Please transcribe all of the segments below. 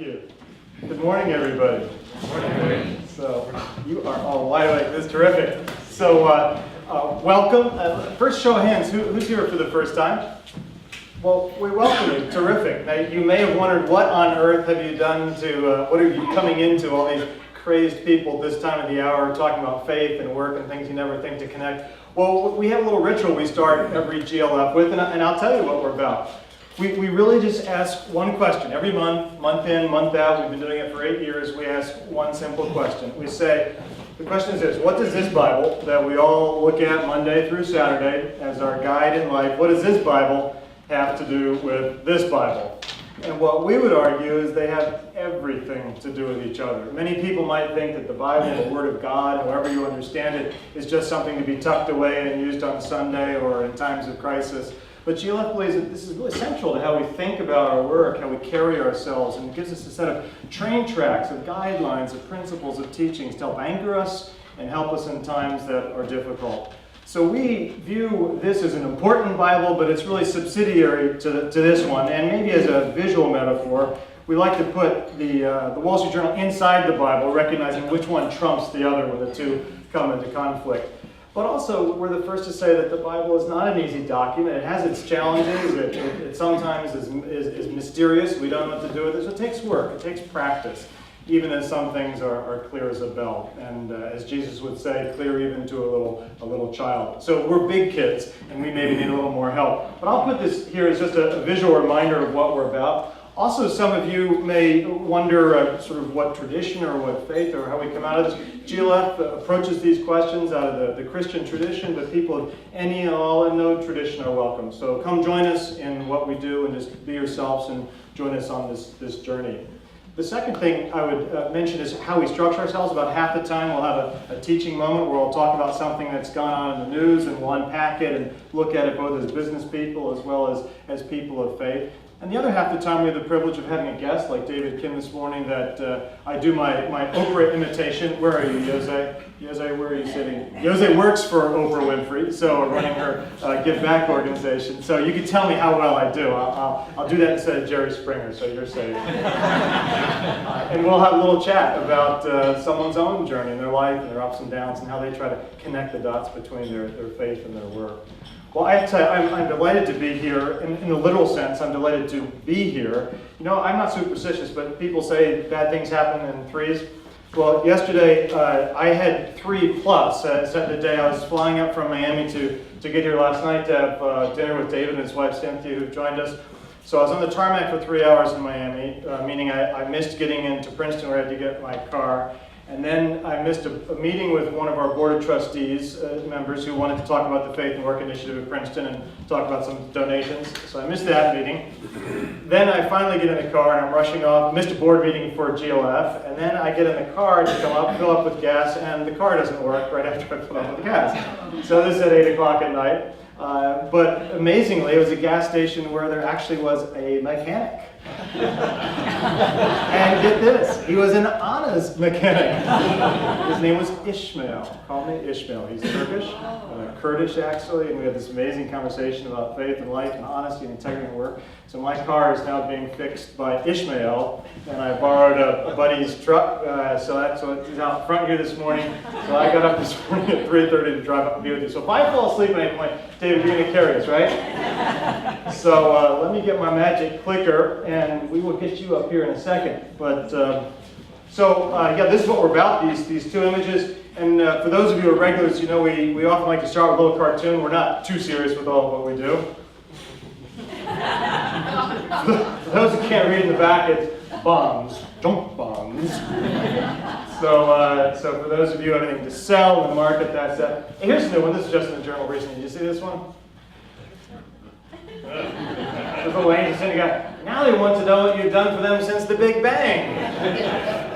Thank you. Good morning, everybody. Good morning. So, you are all wide awake. This is terrific. So, welcome. First, show of hands. Who's here for the first time? Well, we welcome you. Terrific. Now, you may have wondered, what on earth have you done to, what are you coming into, all these crazed people this time of the hour talking about faith and work and things you never think to connect? Well, we have a little ritual we start every GLF with, and I'll tell you what we're about. We really just ask one question. Every month, month in, month out, we've been doing it for 8 years, we ask one simple question. We say, the question is this: what does this Bible that we all look at Monday through Saturday as our guide in life, what does this Bible have to do with this Bible? And what we would argue is they have everything to do with each other. Many people might think that the Bible, the Word of God, however you understand it, is just something to be tucked away and used on Sunday or in times of crisis. But GLF believes that this is really central to how we think about our work, how we carry ourselves, and it gives us a set of train tracks, of guidelines, of principles, of teachings to help anchor us and help us in times that are difficult. So we view this as an important Bible, but it's really subsidiary to this one. And maybe as a visual metaphor, we like to put the Wall Street Journal inside the Bible, recognizing which one trumps the other when the two come into conflict. But also, we're the first to say that the Bible is not an easy document. It has its challenges. It sometimes is mysterious. We don't know what to do with it. So it takes work. It takes practice, even as some things are clear as a bell. And as Jesus would say, clear even to a little child. So we're big kids, and we maybe need a little more help. But I'll put this here as just a visual reminder of what we're about. Also, some of you may wonder sort of what tradition or what faith or how we come out of this. GLF approaches these questions out of the Christian tradition, but people of any and all and no tradition are welcome. So come join us in what we do and just be yourselves and join us on this journey. The second thing I would mention is how we structure ourselves. About half the time we'll have a teaching moment where we'll talk about something that's gone on in the news, and we'll unpack it and look at it both as business people as well as people of faith. And the other half of the time we have the privilege of having a guest like David Kim this morning that I do my Oprah imitation. Where are you, Jose? Jose, where are you sitting? Jose works for Oprah Winfrey, so running her Give Back organization. So you can tell me how well I do. I'll do that instead of Jerry Springer, so you're safe. And we'll have a little chat about someone's own journey in their life and their ups and downs and how they try to connect the dots between their faith and their work. Well, I have to tell you, I'm delighted to be here. In the literal sense, I'm delighted to be here. You know, I'm not superstitious, but people say bad things happen in threes. Well, yesterday I had 3+. Set the day I was flying up from Miami to get here last night to have dinner with David and his wife Cynthia, who joined us. So I was on the tarmac for 3 hours in Miami, meaning I missed getting into Preston where I had to get my car. And then I missed a meeting with one of our Board of Trustees members who wanted to talk about the Faith and Work Initiative at Princeton and talk about some donations. So I missed that meeting. Then I finally get in the car and I'm rushing off. Missed a board meeting for GLF. And then I get in the car to come up, fill up with gas, and the car doesn't work right after I fill up with gas. So this is at 8 o'clock at night. But amazingly, it was a gas station where there actually was a mechanic. And get this, he was an honest mechanic. His name was Ishmael. Call me Ishmael. He's Turkish, Kurdish actually, and we had this amazing conversation about faith and life and honesty and integrity and work. So my car is now being fixed by Ishmael, and I borrowed a buddy's truck, so he's out front here this morning. So I got up this morning at 3:30 to drive up and be with you. So if I fall asleep at any point, David, you're going to carry us, right? So let me get my magic clicker, and we will get you up here in a second. But yeah, this is what we're about, these two images. And for those of you who are regulars, you know we often like to start with a little cartoon. We're not too serious with all of what we do. For those who can't read in the back, it's bombs, junk bombs. So for those of you who have anything to sell in the market, that's that. Hey, here's a new one. This is just in the journal recently. Did you see this one? There's a little angel sitting guy. Now they want to know what you've done for them since the Big Bang.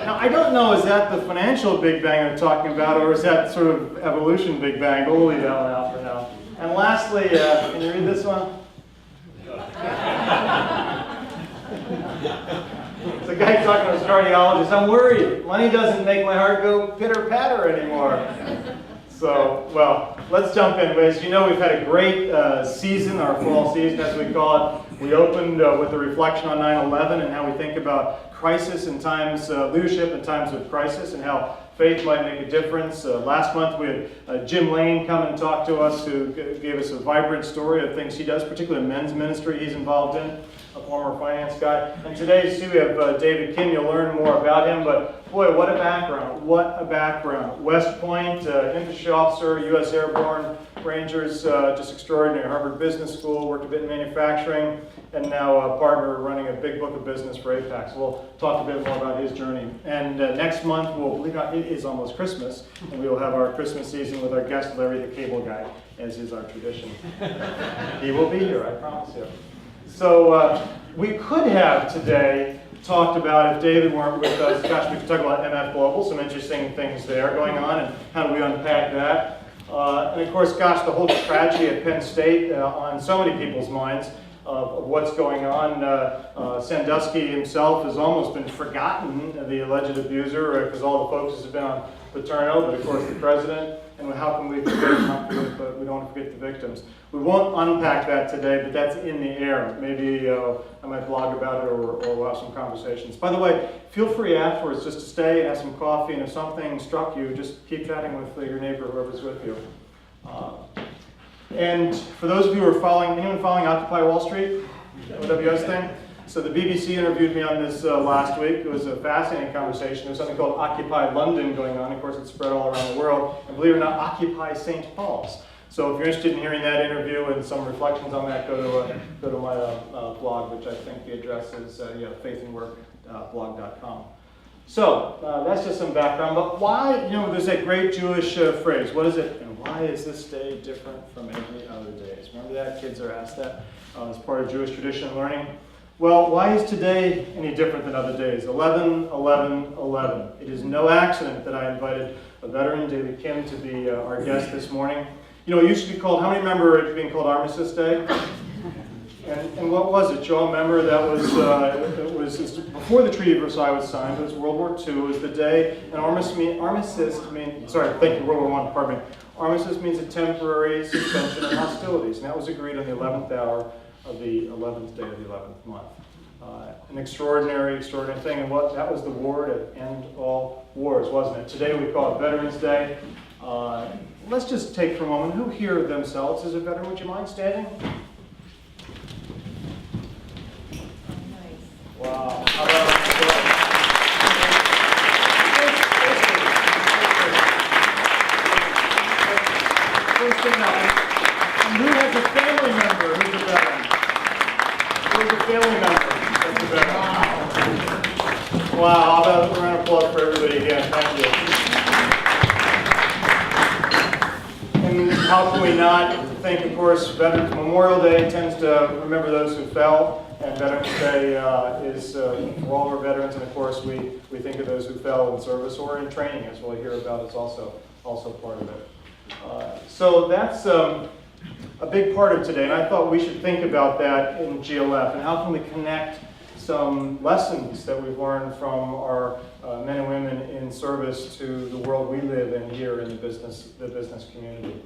Now, I don't know, is that the financial Big Bang I'm talking about, or is that sort of evolution Big Bang? But we'll leave that one out for now. And lastly, can you read this one? It's a guy talking to his cardiologist. I'm worried. Money doesn't make my heart go pitter-patter anymore. So, well, let's jump in. As you know, we've had a great season, our fall season, as we call it. We opened with a reflection on 9/11 and how we think about crisis in times, leadership in times of crisis, and how faith might make a difference. Last month we had Jim Lane come and talk to us, who gave us a vibrant story of things he does, particularly men's ministry he's involved in, a former finance guy. And today, you see, we have David Kim. You'll learn more about him, but boy, what a background, what a background. West Point, infantry officer, U.S. Airborne Rangers, just extraordinary. Harvard Business School, worked a bit in manufacturing, and now a partner running a big book of business for Apax. We'll talk a bit more about his journey. And next month, it is almost Christmas, and we will have our Christmas season with our guest, Larry the Cable Guy, as is our tradition. He will be here, I promise you. So we could have today talked about, if David weren't with us, gosh, we could talk about MF Global, some interesting things there going on, and how do we unpack that. And of course, gosh, the whole tragedy at Penn State on so many people's minds of what's going on. Sandusky himself has almost been forgotten, the alleged abuser, because all the focus has been on Paterno, but of course the president. And how can we forget, but we don't want to forget the victims. We won't unpack that today, but that's in the air. Maybe I might blog about it, or we'll have some conversations. By the way, feel free afterwards just to stay and have some coffee, and if something struck you, just keep chatting with your neighbor, whoever's with you. And for those of you who are following Occupy Wall Street, OWS thing? So the BBC interviewed me on this last week. It was a fascinating conversation. There's something called Occupy London going on. Of course, it's spread all around the world. And believe it or not, Occupy St. Paul's. So if you're interested in hearing that interview and some reflections on that, go to my blog, which I think the address is faithandwork.blog.com. So that's just some background. But why, there's that great Jewish phrase. What is it? And why is this day different from any other days? Remember that? Kids are asked that as part of Jewish tradition and learning. Well, why is today any different than other days? 11/11/11. It is no accident that I invited a veteran, David Kim, to be our guest this morning. It used to be called, how many remember it being called Armistice Day? And what was it? You all remember that was, it was before the Treaty of Versailles was signed. It was World War II. It was the day, and armistice means, World War I, pardon me. Armistice means a temporary suspension of hostilities, and that was agreed on the 11th hour of the 11th day of the 11th month. An extraordinary thing, and that was the war to end all wars, wasn't it? Today we call it Veterans Day. Let's just take for a moment, who here themselves is a veteran? Would you mind standing? Wow. How about first thing now, and who has a family member who's a veteran? Who's a family member that's a veteran? Wow. How about a round of applause for everybody again? Thank you. And how can we not think, of course, Veterans Memorial Day tends to remember those who fell. And Veterans Day is for all of our veterans, and of course we think of those who fell in service or in training, as we'll hear about. It's also part of it. So that's a big part of today, and I thought we should think about that in GLF, and how can we connect some lessons that we've learned from our men and women in service to the world we live in here in the business community.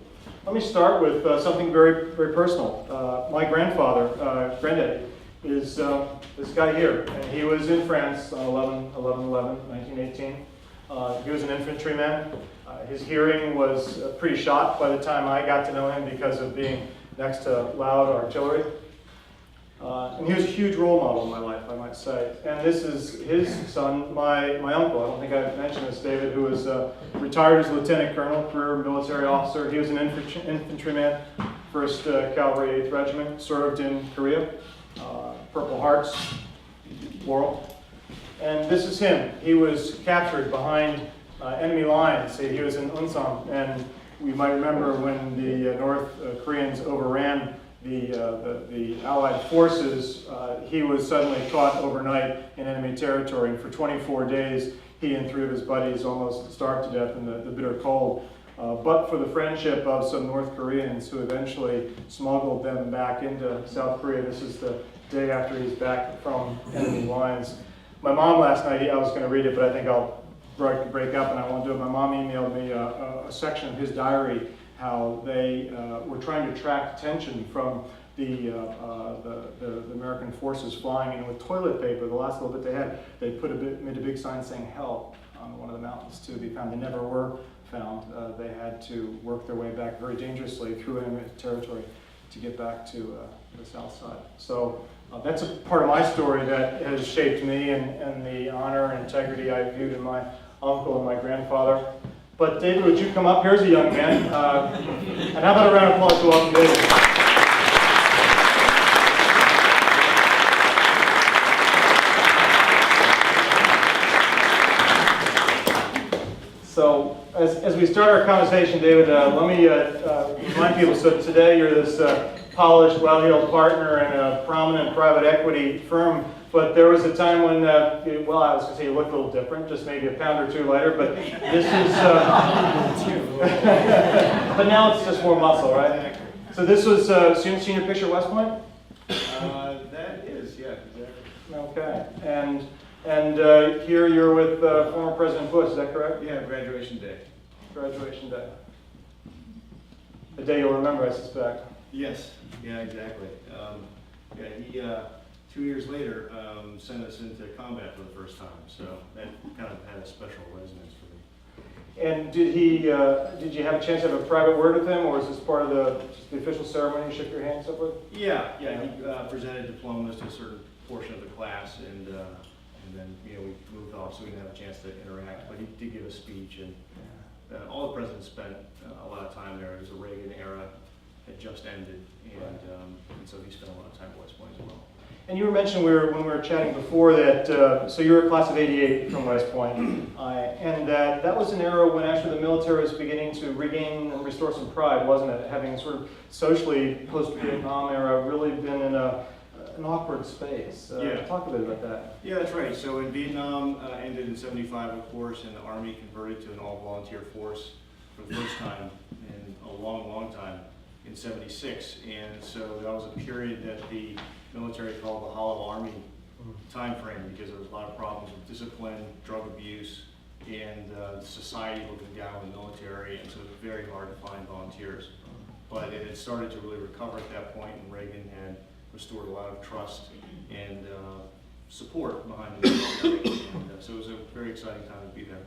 Let me start with something very, very personal. My granddaddy, is this guy here, and he was in France on 1918. He was an infantryman. His hearing was pretty shot by the time I got to know him because of being next to loud artillery. And he was a huge role model in my life, I might say. And this is his son, my uncle. I don't think I mentioned this, David, who was retired as lieutenant colonel, career military officer. He was an infantryman, 1st Cavalry 8th Regiment, served in Korea. Purple Hearts, Laurel. And this is him. He was captured behind enemy lines. He was in Unsan, and we might remember when the North Koreans overran the Allied forces, he was suddenly caught overnight in enemy territory, and for 24 days he and 3 of his buddies almost starved to death in the bitter cold. But for the friendship of some North Koreans who eventually smuggled them back into South Korea. This is the day after he's back from enemy lines. My mom last night, I was going to read it, but I think I'll break up and I won't do it. My mom emailed me a section of his diary, how they were trying to track attention from the American forces flying in with toilet paper, the last little bit they had, they made a big sign saying "Help" on one of the mountains to be found. They never were found. They had to work their way back very dangerously through enemy territory to get back to the south side. So that's a part of my story that has shaped me and the honor and integrity I viewed in my uncle and my grandfather. But David, would you come up? Here's a young man. And how about a round of applause to welcome David? So as we start our conversation, David, let me remind people, so today you're this polished, well-heeled partner in a prominent private equity firm, but there was a time when, well, I was going to say you looked a little different, just maybe a pound or two lighter, but this is, but now it's just more muscle, right? So this was senior picture at West Point? That is, yeah, exactly. Okay, and here you're with former President Bush, is that correct? Yeah, graduation day. Graduation day. A day you'll remember, I suspect. Yes, yeah, exactly. Yeah, he 2 years later sent us into combat for the first time, so that kind of had a special resonance for me. And did you have a chance to have a private word with him, or is this part of the official ceremony, you shook your hand and so forth? Yeah, he presented diplomas to a certain portion of the class, and then we moved off, so we didn't have a chance to interact. But he did give a speech, and all the presidents spent a lot of time there. It was the Reagan era had just ended, and so he spent a lot of time at West Point as well. And you were mentioning when we were chatting before that, so you were a class of '88 from West Point, and that was an era when actually the military was beginning to regain and restore some pride, wasn't it? Having sort of socially, post-Vietnam era, really been in an awkward space. Yeah. Talk a bit about that. Yeah, that's right. So in Vietnam, ended in '75, of course, and the Army converted to an all-volunteer force for the first time in a long, long time in '76. And so that was a period that the military called the Hollow Army time frame, because there was a lot of problems with discipline, drug abuse, and society looking down on the military, and so it was very hard to find volunteers. But it had started to really recover at that point, and Reagan had restored a lot of trust and support behind the military, and so it was a very exciting time to be there.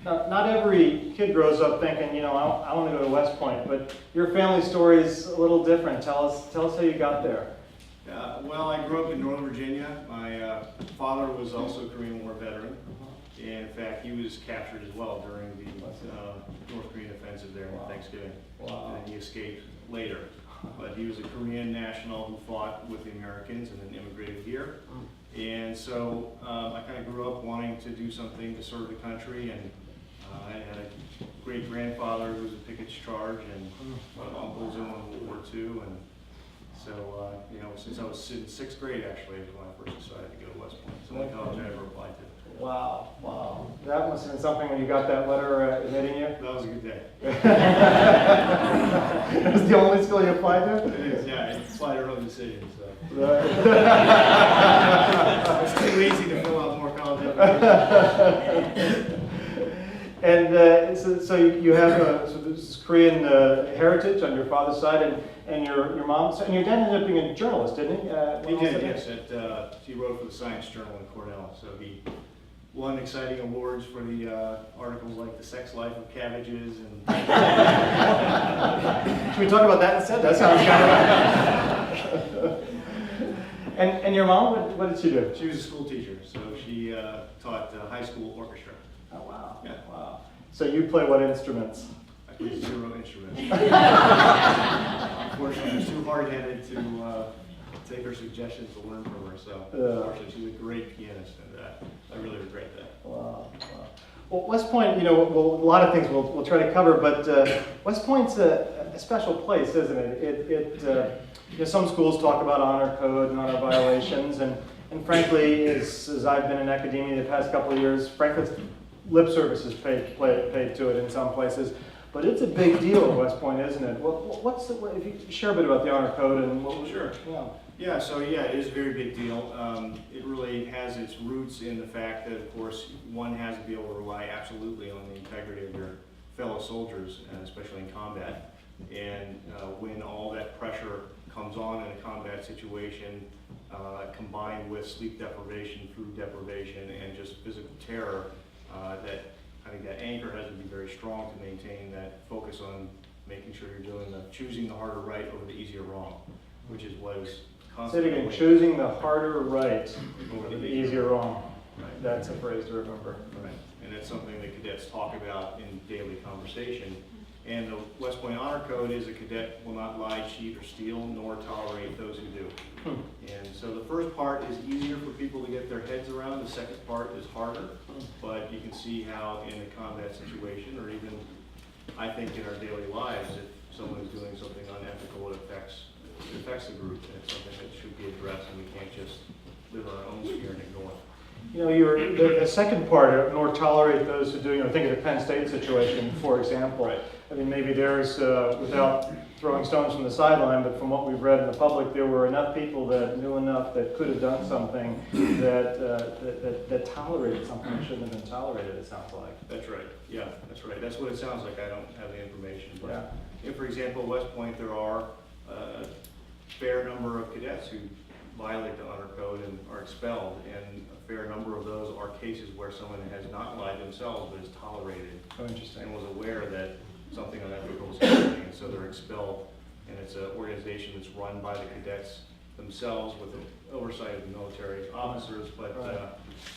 Now, not every kid grows up thinking, I want to go to West Point, but your family story is a little different. Tell us how you got there. Well, I grew up in Northern Virginia. My father was also a Korean War veteran, and in fact, he was captured as well during the North Korean offensive there on Thanksgiving. Wow. And he escaped later. But he was a Korean national who fought with the Americans and then immigrated here. And so I kind of grew up wanting to do something to serve the country, and I had a great-grandfather who was in Pickett's charge, and uncles in World War II, and so, since I was in 6th grade, actually, was when I first decided to go to West Point. It's the only college I ever applied to. Wow. That must have been something when you got that letter admitting you? That was a good day. It was the only school you applied to? It is, yeah. I applied to early decisions, so. Right. I was too lazy to fill out more college applications. And so you have this Korean heritage on your father's side, and your mom's, and your dad ended up being a journalist, didn't he? He did, yes. He wrote for the Science Journal in Cornell, so he won exciting awards for the articles like The Sex Life of Cabbages and... Should we talk about that instead? That sounds kind of... And your mom, what did she do? She was a school teacher, so she taught high school orchestra. Oh, wow. Yeah. Wow. So you play what instruments? I play 0 instruments. Unfortunately, I was too hard-headed to take her suggestions to learn from her, so unfortunately, she was a great pianist, and I really regret that. Wow. Well, West Point, a lot of things we'll try to cover, but West Point's a special place, isn't it? Some schools talk about honor code and honor violations, and frankly, as I've been in academia the past couple of years, frankly, lip service is paid to it in some places. But it's a big deal at West Point, isn't it? If you share a bit about the honor code and what was... Sure. Yeah, so it is a very big deal. It really has its roots in the fact that, of course, one has to be able to rely absolutely on the integrity of your fellow soldiers, especially in combat. And when all that pressure comes on in a combat situation, combined with sleep deprivation, food deprivation, and just physical terror, that I think that anchor has to be very strong to maintain that focus on making sure you're doing choosing the harder right over the easier wrong, which is what is Say it constantly. again, choosing the harder right over over the easier wrong. Right. That's a phrase to remember. Right. And that's something that cadets talk about in daily conversation. And the West Point Honor Code is a cadet will not lie, cheat, or steal, nor tolerate those who do. And so the first part is easier for people to get their heads around. The second part is harder. But you can see how in a combat situation, or even I think in our daily lives, if someone is doing something unethical, it affects the group. And it's something that should be addressed, and we can't just live in our own sphere and ignore it. You know, the second part, nor tolerate those who do, think of the Penn State situation, for example. Right. I mean, maybe there's, without throwing stones from the sideline, but from what we've read in the public, there were enough people that knew enough that could have done something that tolerated something that shouldn't have been tolerated, it sounds like. That's right. Yeah, that's right. That's what it sounds like. I don't have the information. But Yeah. if, for example, at West Point, there are a fair number of cadets who violate the honor code and are expelled, and a fair number of those are cases where someone has not lied themselves but is tolerated Oh, interesting. and was aware that something unethical is happening, and so they're expelled. And it's an organization that's run by the cadets themselves with the oversight of the military officers, but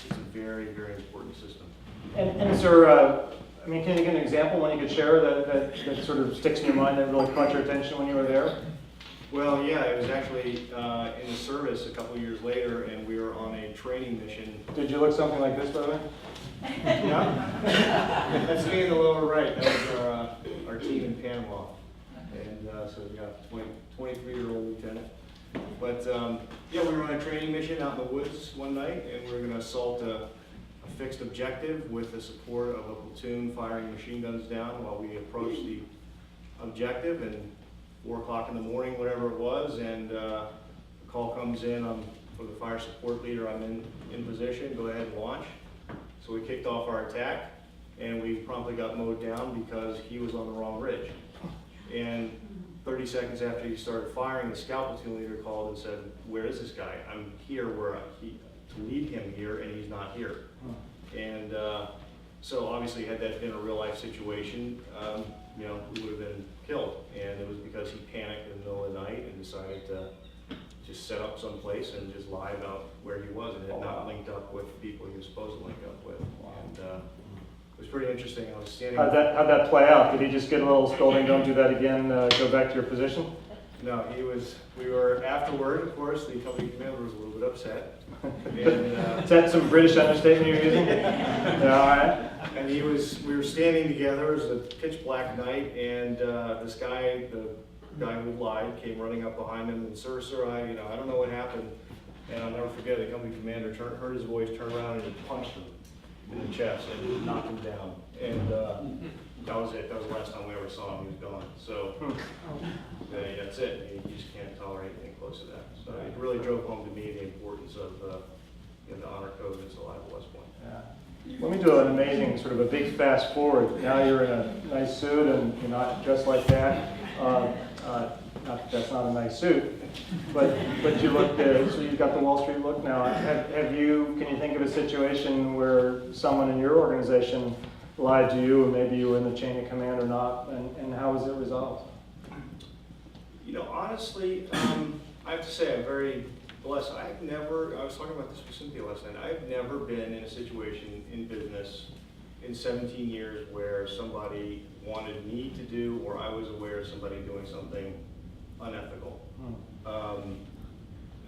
it's a very, very important system. And is there, can you give an example one you could share that sort of sticks in your mind that really caught your attention when you were there? Well, yeah, it was actually in the service a couple years later, and we were on a training mission. Did you look something like this, by the way? Yeah, that's me in the lower right. That was our team in Panama, and so we got 23-year-old lieutenant. But yeah, we were on a training mission out in the woods one night, and we were going to assault a fixed objective with the support of a platoon firing machine guns down while we approached the objective. And 4 o'clock in the morning, whatever it was, and the call comes in for the fire support leader. I'm in position, go ahead and launch. So we kicked off our attack, and we promptly got mowed down because he was on the wrong ridge. And 30 seconds after he started firing, the scout platoon leader called and said, "Where is this guy? I'm here to lead him here, and he's not here." And so obviously, had that been a real life situation, we would have been killed. And it was because he panicked in the middle of the night and decided to just set up someplace and just lie about where he was, and had not linked up with the people he was supposed to link up with. And it was pretty interesting. I was standing. How'd that play out? Did he just get a little scolding, don't do that again, go back to your position? No, we were afterward, of course, the company commander was a little bit upset. And, Is that some British understatement you're using? Yeah, all right. And we were standing together. It was a pitch black night, and this guy, the guy who lied, came running up behind him and, sir, I don't know what happened. And I'll never forget, the company commander heard his voice, turned around, and he punched him in the chest and knocked him down. And that was it. That was the last time we ever saw him. He was gone. So that's it. You just can't tolerate anything close to that. So it really drove home to me the importance of the honor code that's alive at West Point. Yeah. Let me do an amazing sort of a big fast forward. Now you're in a nice suit and you're not dressed like that. That's not a nice suit, but you look so you've got the Wall Street look now. Can you think of a situation where someone in your organization lied to you, or maybe you were in the chain of command or not, and how was it resolved? Honestly, I have to say I'm very blessed. I was talking about this with Cynthia last night, I've never been in a situation in business in 17 years where somebody wanted me to do, or I was aware of somebody doing something unethical,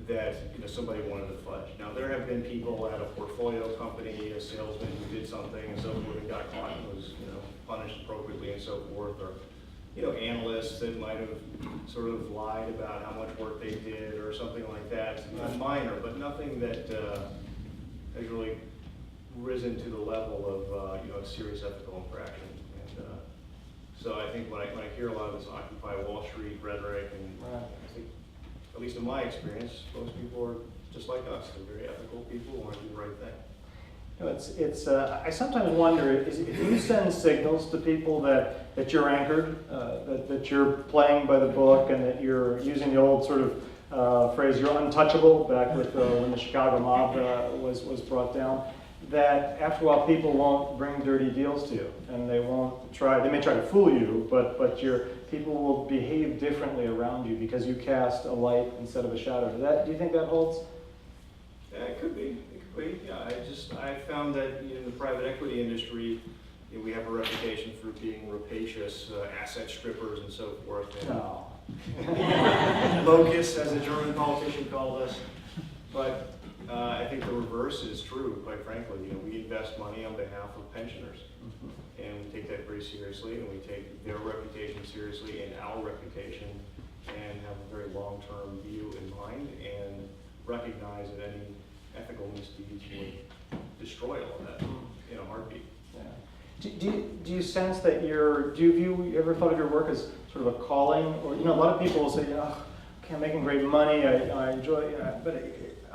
that somebody wanted to fudge. Now, there have been people at a portfolio company, a salesman who did something and so forth and got caught and was punished appropriately and so forth, or analysts that might have sort of lied about how much work they did or something like that. It's minor, but nothing that has really risen to the level of a serious ethical infraction. And so I think when I hear a lot of this Occupy Wall Street rhetoric, and I think, at least in my experience, most people are just like us. They're very ethical people who want to do the right thing. I sometimes wonder, if you send signals to people that you're anchored, that you're playing by the book, and that you're using the old sort of phrase, you're untouchable, back with when the Chicago mob was brought down, that after a while people won't bring dirty deals to you, and they may try to fool you, but people will behave differently around you because you cast a light instead of a shadow. Do you think that holds? Yeah, it could be. Yeah, I found that in the private equity industry, we have a reputation for being rapacious, asset strippers and so forth. No. Locusts, as a German politician called us. But I think the reverse is true, quite frankly. We invest money on behalf of pensioners. And we take that very seriously, and we take their reputation seriously and our reputation, and have a very long-term view in mind, and recognize that any ethical misdeeds would destroy all of that in a heartbeat. Yeah. Do you sense that you ever thought of your work as sort of a calling? Or, a lot of people will say, okay, I'm making great money, I enjoy it, but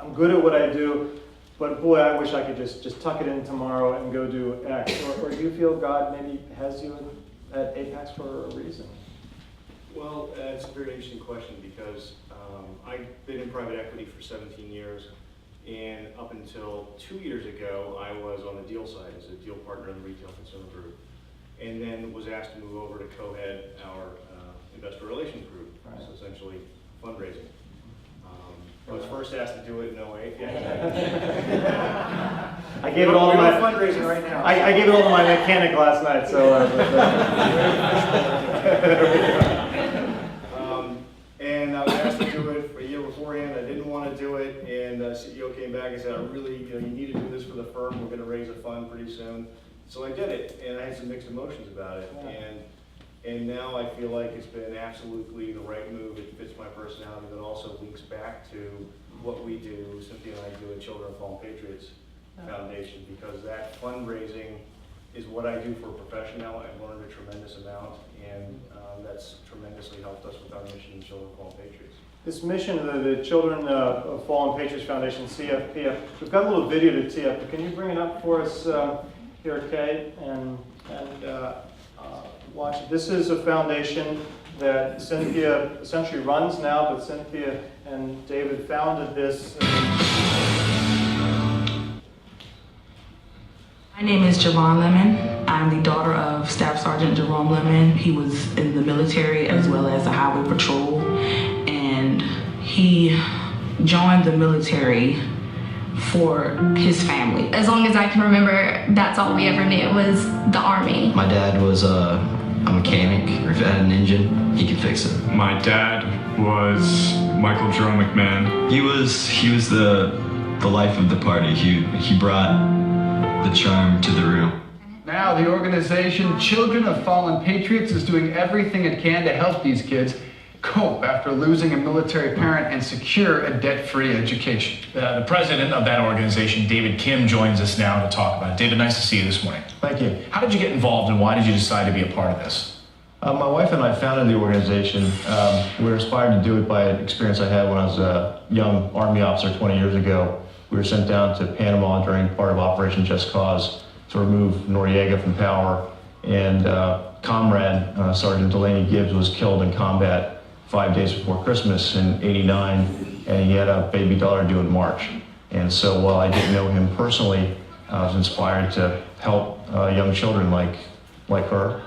I'm good at what I do, but boy, I wish I could just tuck it in tomorrow and go do X. Or do you feel God maybe has you at Apax for a reason? Well, it's a very interesting question, because I've been in private equity for 17 years, and up until 2 years ago, I was on the deal side as a deal partner in the retail consumer group, and then was asked to move over to co-head our investor relations group, right. So essentially fundraising. I was first asked to do it in 08. I gave it all to my fundraising right now. I gave it all to my mechanic last night, so. And I was asked to do it a year beforehand. I didn't want to do it, and the CEO came back and said, "I really, you need to do this for the firm. We're going to raise a fund pretty soon." So I did it, and I had some mixed emotions about it. Yeah. And now I feel like it's been absolutely the right move. It fits my personality, but also links back to what we do, Cynthia and I do at Children of Fallen Patriots Foundation, because that fundraising is what I do for a profession now. I've learned a tremendous amount, and that's tremendously helped us with our mission in Children of Fallen Patriots. This mission of the Children of Fallen Patriots Foundation, CFPF, we've got a little video to tee up, but can you bring it up for us here, Kate, and watch it. This is a foundation that Cynthia essentially runs now, but Cynthia and David founded this. My name is Javon Lemon. I'm the daughter of Staff Sergeant Jerome Lemon. He was in the military as well as the highway patrol, and he joined the military for his family. As long as I can remember, that's all we ever knew was the Army. My dad was a mechanic. If it had an engine, he could fix it. My dad was Michael Jerome McMahon. He was the life of the party. He brought the charm to the room. Now the organization Children of Fallen Patriots is doing everything it can to help these kids cope after losing a military parent and secure a debt-free education. The president of that organization, David Kim, joins us now to talk about it. David, nice to see you this morning. Thank you. How did you get involved, and why did you decide to be a part of this? My wife and I founded the organization. We were inspired to do it by an experience I had when I was a young Army officer 20 years ago. We were sent down to Panama during part of Operation Just Cause to remove Noriega from power, and comrade Sergeant Delaney Gibbs was killed in combat 5 days before Christmas in '89, and he had a baby daughter due in March. And so while I didn't know him personally, I was inspired to help young children like her.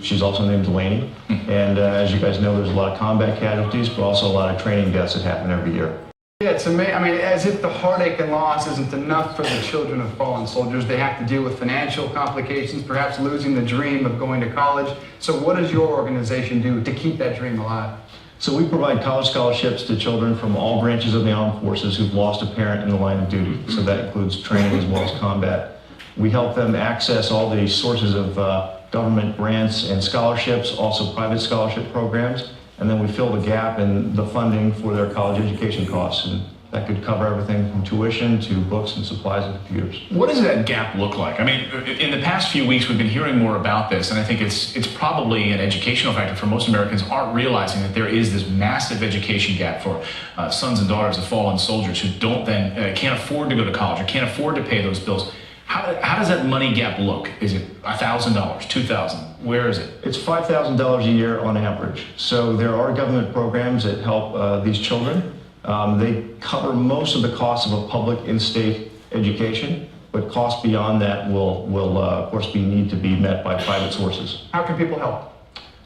She's also named Delaney. And as you guys know, there's a lot of combat casualties, but also a lot of training deaths that happen every year. Yeah, it's amazing. I mean, as if the heartache and loss isn't enough for the children of fallen soldiers, they have to deal with financial complications, perhaps losing the dream of going to college. So what does your organization do to keep that dream alive? So we provide college scholarships to children from all branches of the armed forces who've lost a parent in the line of duty. So that includes training as well as combat. We help them access all the sources of government grants and scholarships, also private scholarship programs, and then we fill the gap in the funding for their college education costs. And that could cover everything from tuition to books and supplies and computers. What does that gap look like? I mean, in the past few weeks, we've been hearing more about this, and I think it's probably an educational factor for most Americans aren't realizing that there is this massive education gap for sons and daughters of fallen soldiers who don't then can't afford to go to college or can't afford to pay those bills. How does that money gap look? Is it $1,000, $2,000? Where is it? It's $5,000 a year on average. So there are government programs that help these children. They cover most of the cost of a public in-state education, but costs beyond that will of course, need to be met by private sources. How can people help?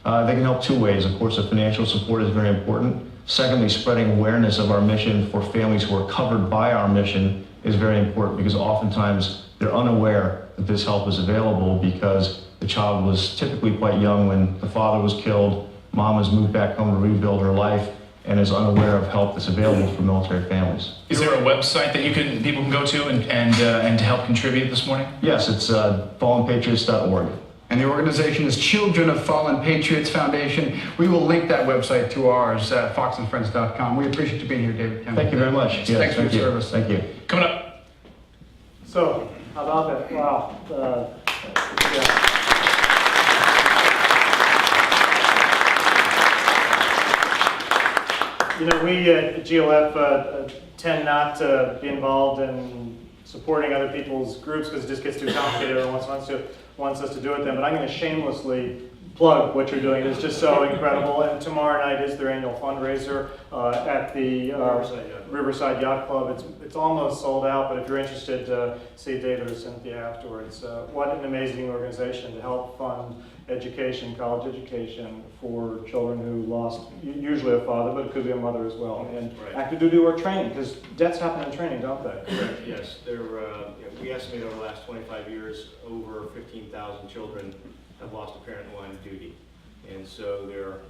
They can help two ways. Of course, the financial support is very important. Secondly, spreading awareness of our mission for families who are covered by our mission is very important, because oftentimes they're unaware that this help is available because the child was typically quite young when the father was killed, mom has moved back home to rebuild her life, and is unaware of help that's available for military families. Is there a website that people can go to and to help contribute this morning? Yes, it's fallenpatriots.org. And the organization is Children of Fallen Patriots Foundation. We will link that website to ours at foxandfriends.com. We appreciate you being here, David. Thank you very much. Yes, Thanks for your service. Thank you. Coming up. So, how about that? Wow. Yeah. You know, we at GLF tend not to be involved in supporting other people's groups because it just gets too complicated. Everyone wants us to do it then. But I'm going to shamelessly plug what you're doing. It's just so incredible. And tomorrow night is their annual fundraiser at the Riverside Yacht Club. It's almost sold out, but if you're interested, see David or Cynthia afterwards. What an amazing organization to help fund education, college education for children who lost usually a father, but it could be a mother as well. And active duty or training, because deaths happen in training, don't they? Correct, yes. We estimate over the last 25 years, over 15,000 children have lost a parent in the line of duty. And so there are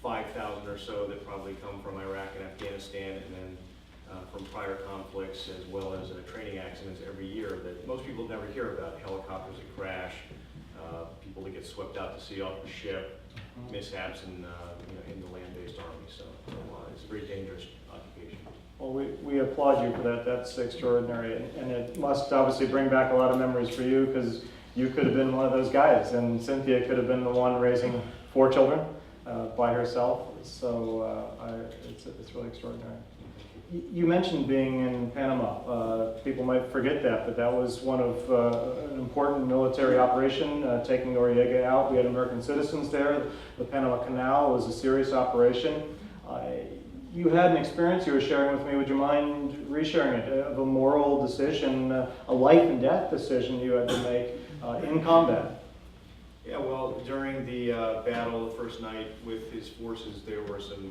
5,000 or so that probably come from Iraq and Afghanistan, and then from prior conflicts, as well as training accidents every year that most people never hear about. Helicopters that crash, people that get swept out to sea off the ship, mishaps in the land-based army. So it's a very dangerous occupation. Well, we applaud you for that. That's extraordinary. And it must obviously bring back a lot of memories for you, because you could have been one of those guys, and Cynthia could have been the one raising 4 children by herself. So it's really extraordinary. You mentioned being in Panama. People might forget that, but that was one of an important military operation, taking Noriega out. We had American citizens there. The Panama Canal was a serious operation. You had an experience you were sharing with me. Would you mind resharing it, of a moral decision, a life and death decision you had to make in combat? Yeah, well, during the battle the first night with his forces, there were some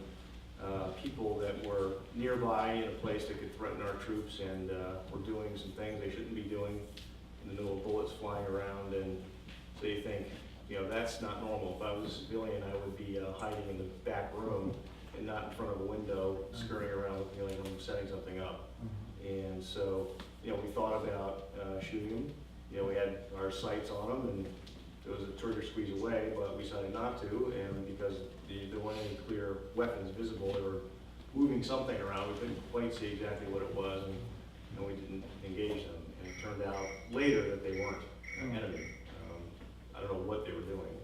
people that were nearby in a place that could threaten our troops, and were doing some things they shouldn't be doing in the middle of bullets flying around. And so you think, that's not normal. If I was a civilian, I would be hiding in the back room and not in front of a window, scurrying around looking like I'm setting something up. And so, we thought about shooting them. We had our sights on them, and there was a trigger squeeze away, but we decided not to, and because there weren't any clear weapons visible, they were moving something around. We couldn't quite see exactly what it was, and we didn't engage them. And it turned out later that they weren't an enemy. I don't know what they were doing,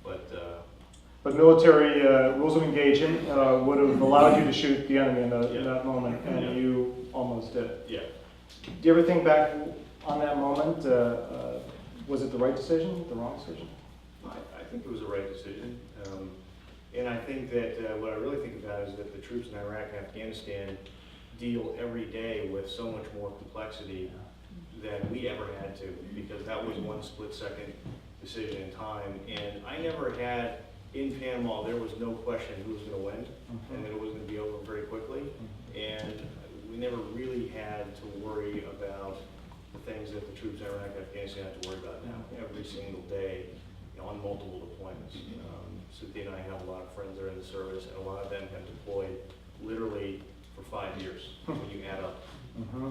but military rules of engagement would have allowed you to shoot the enemy in that moment, and you almost did. Yeah. Do you ever think back on that moment? Was it the right decision, the wrong decision? I think it was the right decision. And I think that what I really think about is that the troops in Iraq and Afghanistan deal every day with so much more complexity than we ever had to, because that was one split-second decision in time. And I never had, in Panama, there was no question who was going to win, and that it was going to be over very quickly. And we never really had to worry about the things that the troops in Iraq and Afghanistan have to worry about now, every single day, on multiple deployments. Cynthia and I have a lot of friends that are in the service, and a lot of them have deployed literally for 5 years when you add up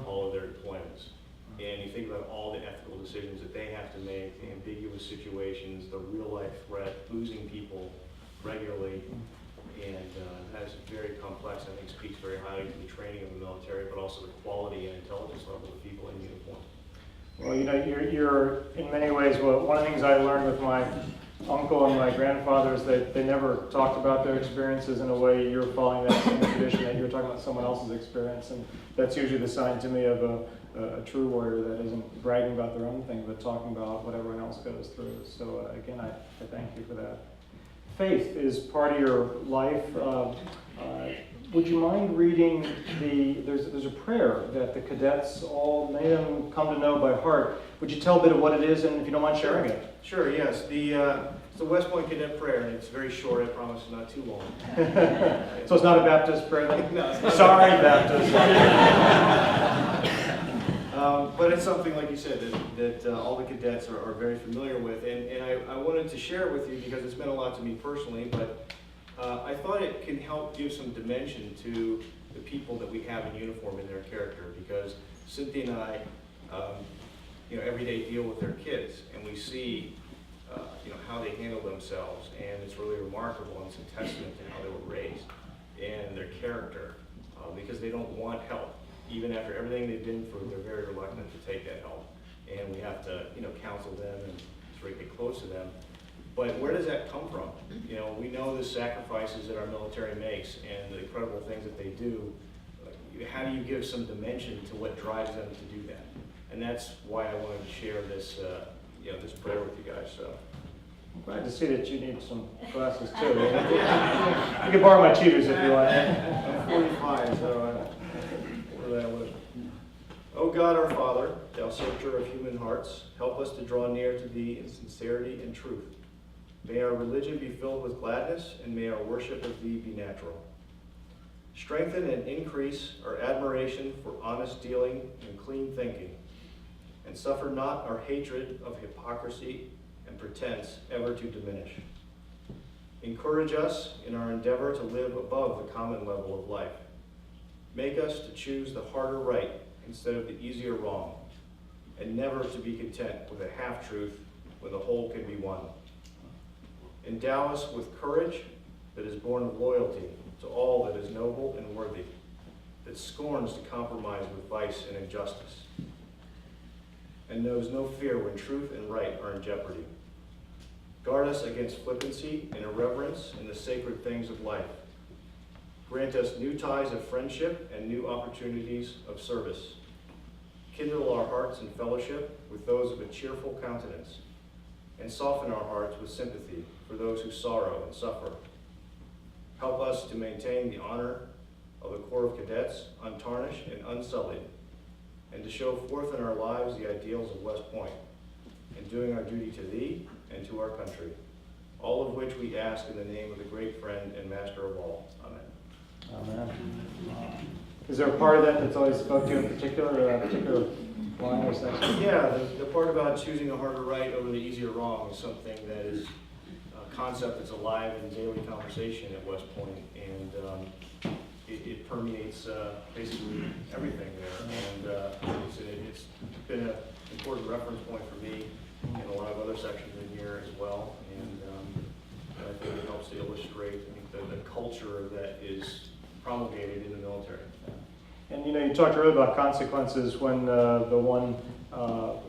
all of their deployments. And you think about all the ethical decisions that they have to make, the ambiguous situations, the real life threat, losing people regularly, and that is very complex. I think speaks very highly to the training of the military, but also the quality and intelligence level of people in uniform. Well, you're in many ways, one of the things I learned with my uncle and my grandfather is that they never talked about their experiences in a way you're following that same tradition, that you're talking about someone else's experience, and that's usually the sign to me of a true warrior that isn't bragging about their own thing, but talking about what everyone else goes through. So again, I thank you for that. Faith is part of your life. Would you mind reading there's a prayer that the cadets all made them come to know by heart. Would you tell a bit of what it is, and if you don't mind sharing it? Sure, yes. It's the West Point Cadet Prayer, and it's very short. I promise it's not too long. So it's not a Baptist prayer thing? No, it's not. Sorry, Baptist. But it's something, like you said, that all the cadets are very familiar with. And I wanted to share it with you because it's meant a lot to me personally, but I thought it can help give some dimension to the people that we have in uniform in their character, because Cynthia and I, every day deal with their kids, and we see, how they handle themselves, and it's really remarkable, and it's a testament to how they were raised and their character, because they don't want help. Even after everything they've been through, they're very reluctant to take that help, and we have to, counsel them and sort of get close to them. But where does that come from? We know the sacrifices that our military makes and the incredible things that they do. How do you give some dimension to what drives them to do that? And that's why I wanted to share this, this prayer with you guys. So I'm glad to see that you need some glasses too. You can borrow my cheaters if you want. I'm 45, so that was. O God, our Father, thou searcher of human hearts, help us to draw near to thee in sincerity and truth. May our religion be filled with gladness, and may our worship of thee be natural. Strengthen and increase our admiration for honest dealing and clean thinking, and suffer not our hatred of hypocrisy and pretense ever to diminish. Encourage us in our endeavor to live above the common level of life. Make us to choose the harder right instead of the easier wrong, and never to be content with a half-truth when the whole can be won. Endow us with courage that is born of loyalty to all that is noble and worthy, that scorns to compromise with vice and injustice, and knows no fear when truth and right are in jeopardy. Guard us against flippancy and irreverence in the sacred things of life. Grant us new ties of friendship and new opportunities of service. Kindle our hearts in fellowship with those of a cheerful countenance, and soften our hearts with sympathy for those who sorrow and suffer. Help us to maintain the honor of the Corps of Cadets untarnished and unsullied, and to show forth in our lives the ideals of West Point, in doing our duty to thee and to our country, all of which we ask in the name of the great friend and master of all. Amen. Amen. Is there a part of that that's always spoke to you in particular, a particular line or section? Yeah, the part about choosing a harder right over the easier wrong is something that is a concept that's alive in daily conversation at West Point, and it permeates basically everything there, and it's been an important reference point for me and a lot of other sections in here as well, and I think it helps to illustrate the culture that is promulgated in the military. And you talked earlier about consequences when the one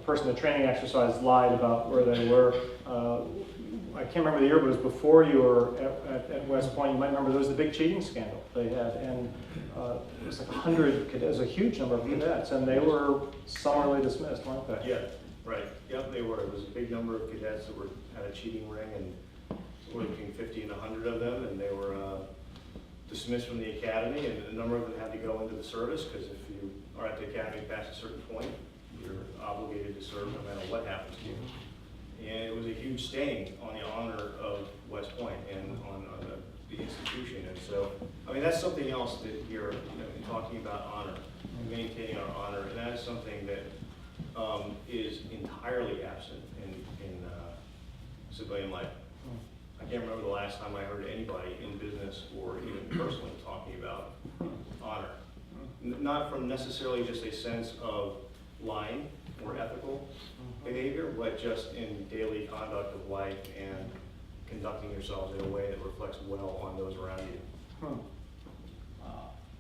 person in the training exercise lied about where they were. I can't remember the year, but it was before you were at West Point. You might remember there was the big cheating scandal they had, and it was like 100 cadets, it was a huge number of cadets, and they were summarily dismissed, weren't they? Yeah, right. Yep, they were. It was a big number of cadets that were at a cheating ring, and somewhere between 50 and 100 of them, and they were dismissed from the academy, and a number of them had to go into the service, because if you are at the academy past a certain point, you're obligated to serve no matter what happens to you. And it was a huge stain on the honor of West Point and on the institution. And so, I mean, that's something else that you're in talking about honor, maintaining our honor, and that is something that is entirely absent in civilian life. I can't remember the last time I heard anybody in business or even personally talking about honor. Not from necessarily just a sense of lying or ethical behavior, but just in daily conduct of life and conducting yourselves in a way that reflects well on those around you.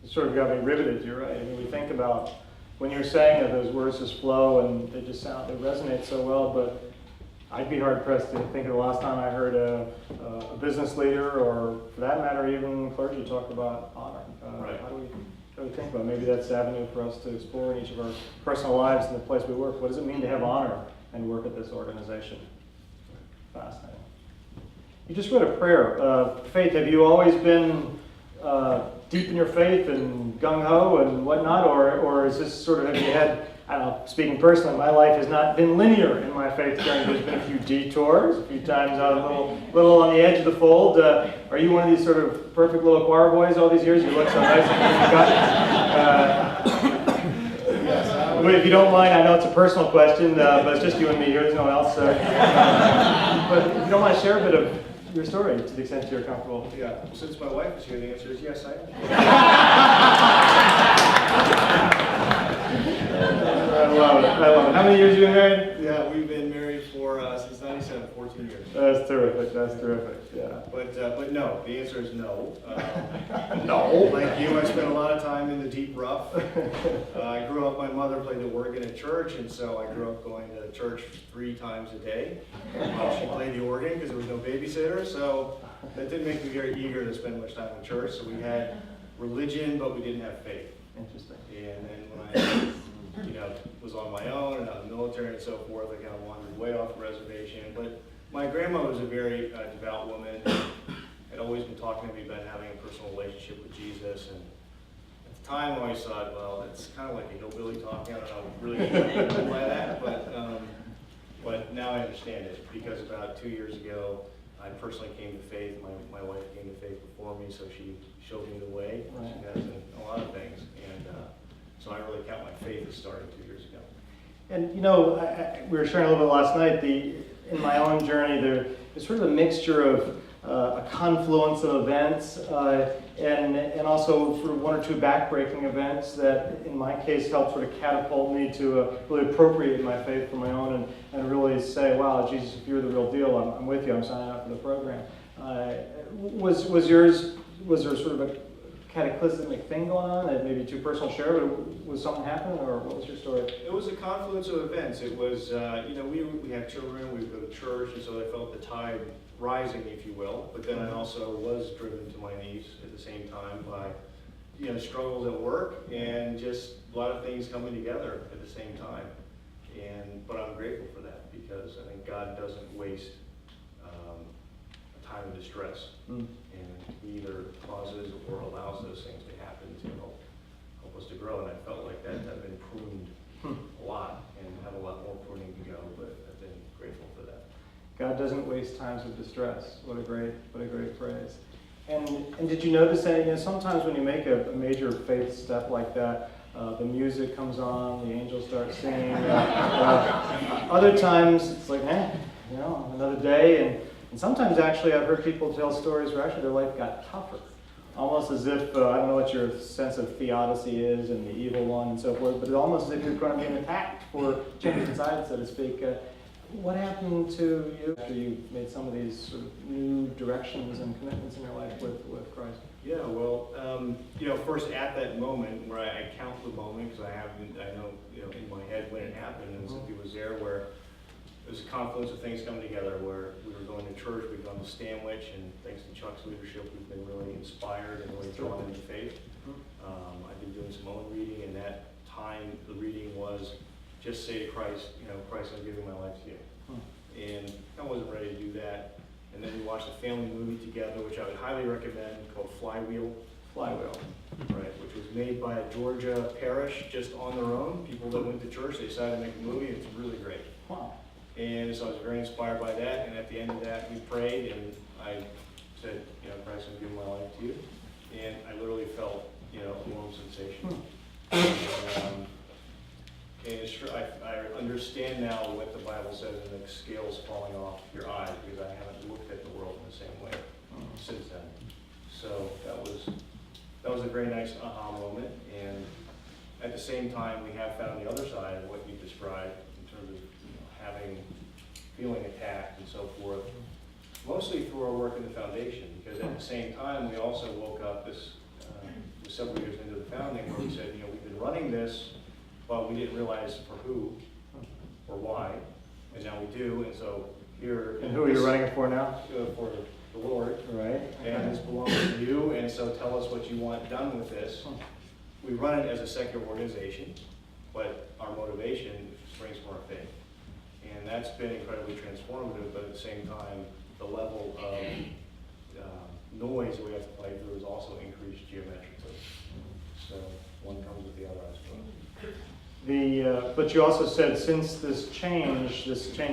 It sort of got me riveted, you're right. I mean, we think about when you're saying that those words just flow and they just sound, they resonate so well, but I'd be hard pressed to think of the last time I heard a business leader, or for that matter, even clergy, talk about honor. Right. we think about. Maybe that's the avenue for us to explore in each of our personal lives and the place we work. What does it mean to have honor and work at this organization? Fascinating. You just read a prayer. Faith, have you always been deep in your faith and gung-ho and whatnot, or is this sort of, have you had, I don't know, speaking personally, my life has not been linear in my faith journey. There's been a few detours, a few times a little on the edge of the fold. Are you one of these sort of perfect little choir boys all these years? You look so nice and if you don't mind, I know it's a personal question, but it's just you and me here. There's no one else. But if you don't mind, share a bit of your story to the extent you're comfortable. Yeah, well, since my wife is here, the answer is yes, I am. I love it. How many years have you been married? Yeah, we've been married for since '97, 14 years. That's terrific. Yeah. But no, the answer is no. No. Like you, I spent a lot of time in the deep rough. I grew up, my mother played the organ at church, and so I grew up going to church 3 times a day while she played the organ because there was no babysitter. So that didn't make me very eager to spend much time in church. So we had religion, but we didn't have faith. Interesting. And then when I was on my own and out in the military and so forth, I kind of wandered way off the reservation. But my grandmother was a very devout woman, had always been talking to me about having a personal relationship with Jesus. And at the time, I always thought, well, it's kind of like a hillbilly talking. I don't know really what I mean by that, but now I understand it because about 2 years ago, I personally came to faith. My wife came to faith before me, so she showed me the way. Right. She has in a lot of things, and so I really count my faith as starting 2 years ago. And we were sharing a little bit last night. In my own journey, there's sort of a mixture of a confluence of events and also sort of 1 or 2 backbreaking events that, in my case, helped sort of catapult me to really appropriate my faith for my own and really say, "Wow, Jesus, if you're the real deal, I'm with you. I'm signing up for the program." Was there sort of a cataclysmic thing going on that maybe too personal to share, but was something happening, or what was your story? It was a confluence of events. It was, we had children, we would go to church, and so I felt the tide rising, if you will. But then I also was driven to my knees at the same time by, struggles at work and just a lot of things coming together at the same time. But I'm grateful for that because I think God doesn't waste a time of distress. And He either causes or allows those things to happen to help us to grow. And I felt like that I've been pruned a lot and have a lot more pruning to go, but I've been grateful for that. God doesn't waste times of distress. What a great phrase. And did you notice that sometimes when you make a major faith step like that, the music comes on, the angels start singing. Other times it's like, another day. And sometimes actually I've heard people tell stories where actually their life got tougher. Almost as if, I don't know what your sense of theodicy is and the evil one and so forth, but it's almost as if you're going to be attacked for changing sides, so to speak. What happened to you after you made some of these sort of new directions and commitments in your life with Christ? Yeah, well, first at that moment where I count the moment because I know, in my head when it happened, and Cynthia was there where it was a confluence of things coming together where we were going to church, we'd gone to Stanwich, and thanks to Chuck's leadership, we've been really inspired and really drawn into faith. I've been doing some own reading, and that time the reading was just say to Christ, Christ, I'm giving my life to you. And I wasn't ready to do that. And then we watched a family movie together, which I would highly recommend, called Flywheel. Right, which was made by a Georgia parish just on their own. People that went to church, they decided to make a movie, and it's really great. Wow. And so I was very inspired by that, and at the end of that, we prayed, and I said, Christ, I'm giving my life to you. And I literally felt, a warm sensation. And I understand now what the Bible says in the scales falling off your eyes, because I haven't looked at the world in the same way since then. So that was a very nice aha moment. And at the same time, we have found the other side of what you described in terms of feeling attacked and so forth, mostly through our work in the foundation, because at the same time, we also woke up this several years into the founding where we said, we've been running this, but we didn't realize for who or why, and now we do, and so here... And who are you running it for now? For the Lord. Right. And this belongs to you, and so tell us what you want done with this. we run it as a secular organization, but our motivation springs from our faith. And that's been incredibly transformative, but at the same time, the level of noise that we have to play through is also increased geometrically. So one comes with the other, I suppose. But you also said since this change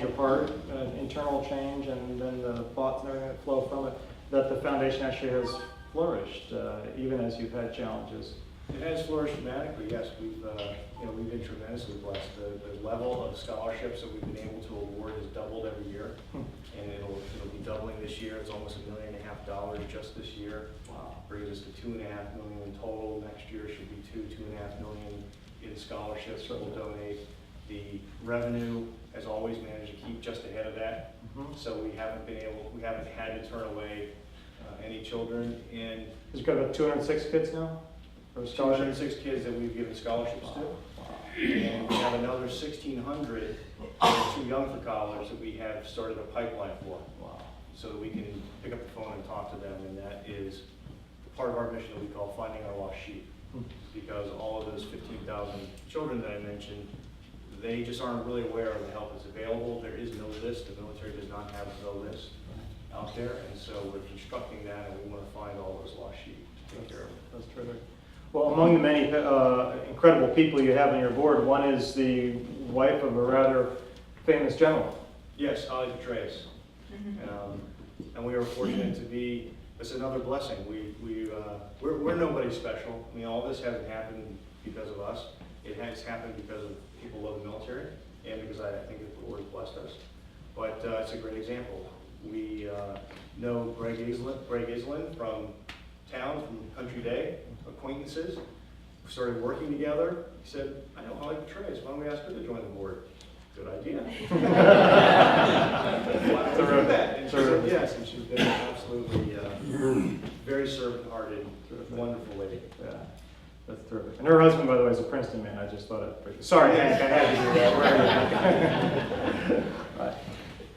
of heart, internal change, and then the thoughts and everything that flow from it, that the foundation actually has flourished, even as you've had challenges. It has flourished dramatically, yes. We've been tremendously blessed. The level of scholarships that we've been able to award has doubled every year, and it'll be doubling this year. It's almost $1.5 million just this year. Wow. Brings us to $2.5 million in total. Next year should be $2.5 million in scholarships that we'll donate. The revenue has always managed to keep just ahead of that, so we haven't had to turn away any children. And you've got about 206 kids now? 206 kids that we've given scholarships to. And we have another 1,600 that are too young for college that we have started a pipeline for. Wow. So that we can pick up the phone and talk to them, and that is part of our mission that we call Finding Our Lost Sheep. Because all of those 15,000 children that I mentioned, they just aren't really aware of the help that's available. There is no list. The military does not have the list out there, and so we're constructing that, and we want to find all those lost sheep to take care of. That's terrific. Well, among the many incredible people you have on your board, one is the wife of a rather famous general. Yes, Untitled Chapter. And we are fortunate to be. It's another blessing. We're nobody special. I mean, all this hasn't happened because of us. It has happened because of people who love the military, and because I think the Lord has blessed us. But it's a great example. We know Greg Islin from town, from Country Day, acquaintances. We started working together. He said, I know Untitled Chapter. Why don't we ask her to join the board? Good idea. Why don't we do that? And she said yes, and she's been absolutely very servant-hearted, wonderful lady. Yeah, that's terrific. And her husband, by the way, is a Princeton man. I just thought it. Sorry, Hank, I had to do that. Right.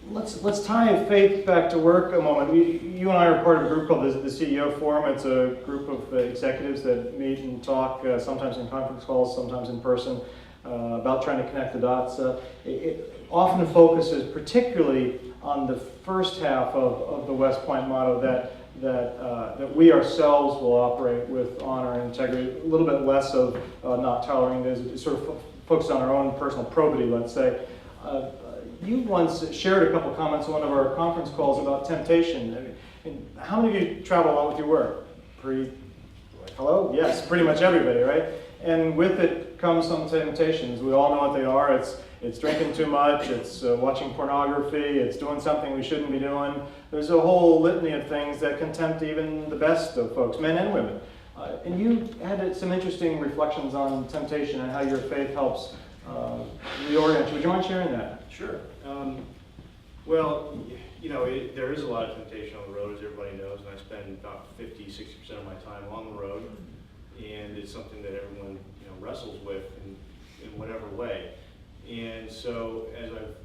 Let's tie faith back to work a moment. You and I are part of a group called the CEO Forum. It's a group of executives that meet and talk, sometimes in conference calls, sometimes in person, about trying to connect the dots. It often focuses particularly on the first half of the West Point motto that we ourselves will operate with honor and integrity, a little bit less of not tolerating this, sort of focused on our own personal probity, let's say. You once shared a couple comments on one of our conference calls about temptation. I mean, how many of you travel a lot with your work? Hello? Yes, pretty much everybody, right? And with it comes some temptations. We all know what they are. It's drinking too much, it's watching pornography, it's doing something we shouldn't be doing. There's a whole litany of things that can tempt even the best of folks, men and women. And you had some interesting reflections on temptation and how your faith helps reorient you. Would you mind sharing that? Sure. Well, there is a lot of temptation on the road, as everybody knows, and I spend about 50-60% of my time on the road, and it's something that everyone wrestles with in whatever way. And so as I've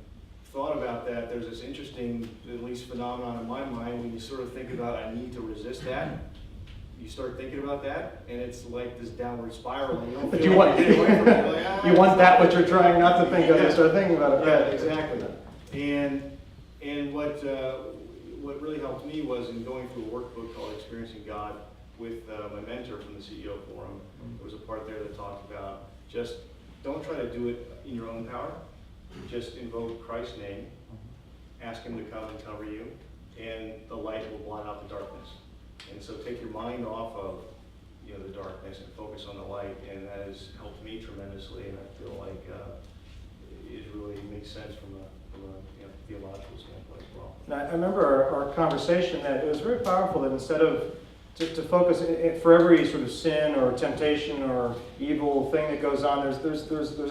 thought about that, there's this interesting, at least phenomenon in my mind, when you sort of think about, I need to resist that. You start thinking about that, and it's like this downward spiral, and you don't feel like you're getting away from it. Like, you want that, but you're trying not to think of it, start thinking about it. Yeah, exactly. And what really helped me was in going through a workbook called Experiencing God with my mentor from the CEO Forum. There was a part there that talked about just don't try to do it in your own power. Just invoke Christ's name, ask Him to come and cover you, and the light will blot out the darkness. And so take your mind off of the darkness and focus on the light, and that has helped me tremendously, and I feel like it really makes sense from a theological standpoint as well. Now, I remember our conversation that it was very powerful that instead of to focus for every sort of sin or temptation or evil thing that goes on, there's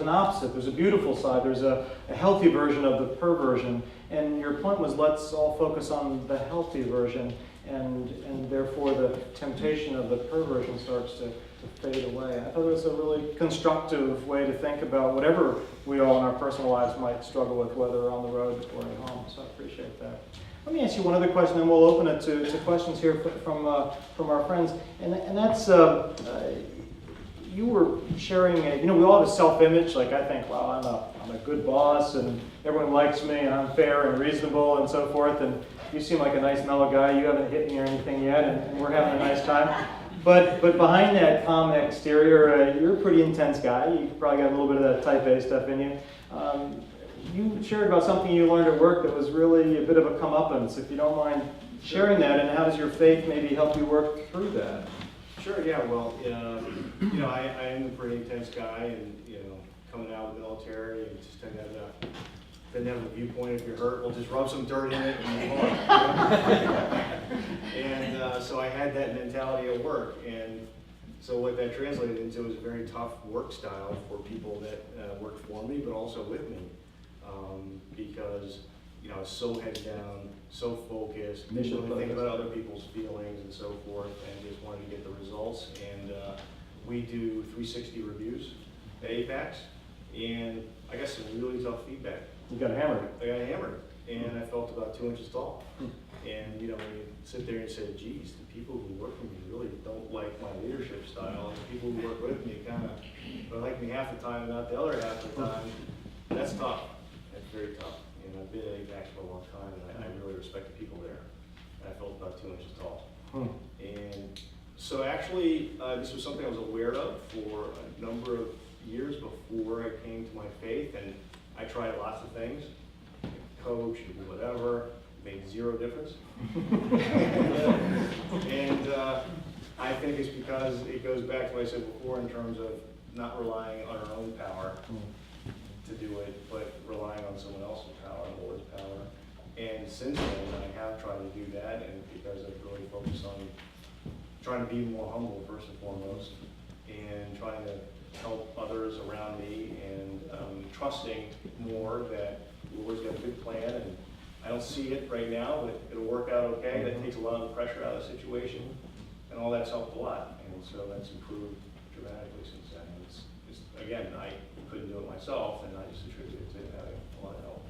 an opposite. There's a beautiful side. There's a healthy version of the perversion. And your point was let's all focus on the healthy version, and therefore the temptation of the perversion starts to fade away. I thought it was a really constructive way to think about whatever we all in our personal lives might struggle with, whether on the road or at home. So I appreciate that. Let me ask you one other question, and we'll open it to questions here from our friends. And that's, you were sharing, we all have a self-image, like I think, wow, I'm a good boss and everyone likes me and I'm fair and reasonable and so forth, and you seem like a nice mellow guy, you haven't hit me or anything yet, and we're having a nice time. But behind that calm exterior, you're a pretty intense guy. You probably got a little bit of that type A stuff in you. You shared about something you learned at work that was really a bit of a comeuppance. If you don't mind sharing that, and how does your faith maybe help you work through that? Sure, yeah, well, I am a pretty intense guy, and, coming out of the military, and just didn't have a viewpoint. If you're hurt, we'll just rub some dirt in it and move on. And so I had that mentality at work, and so what that translated into was a very tough work style for people that worked for me, but also with me, because I was so head down, so focused, didn't really think about other people's feelings and so forth, and just wanted to get the results. And we do 360 reviews at Apax, and I got some really tough feedback. You got hammered. I got hammered, and I felt about 2 inches tall. And when you sit there and say, geez, the people who work for me really don't like my leadership style, and the people who work with me kind of like me half the time, not the other half the time, that's tough. That's very tough. And I've been at Apax for a long time, and I really respect the people there. And I felt about 2 inches tall. And so actually, this was something I was aware of for a number of years before I came to my faith, and I tried lots of things, coach, whatever, made zero difference. And I think it's because it goes back to what I said before in terms of not relying on our own power to do it, but relying on someone else's power, the Lord's power. And since then, I have tried to do that, and because I've really focused on trying to be more humble first and foremost, and trying to help others around me, and trusting more that the Lord's got a good plan, and I don't see it right now, but it'll work out okay. That takes a lot of the pressure out of the situation, and all that's helped a lot, and so that's improved dramatically since then. Again, I couldn't do it myself, and I just attribute it to having a lot of help.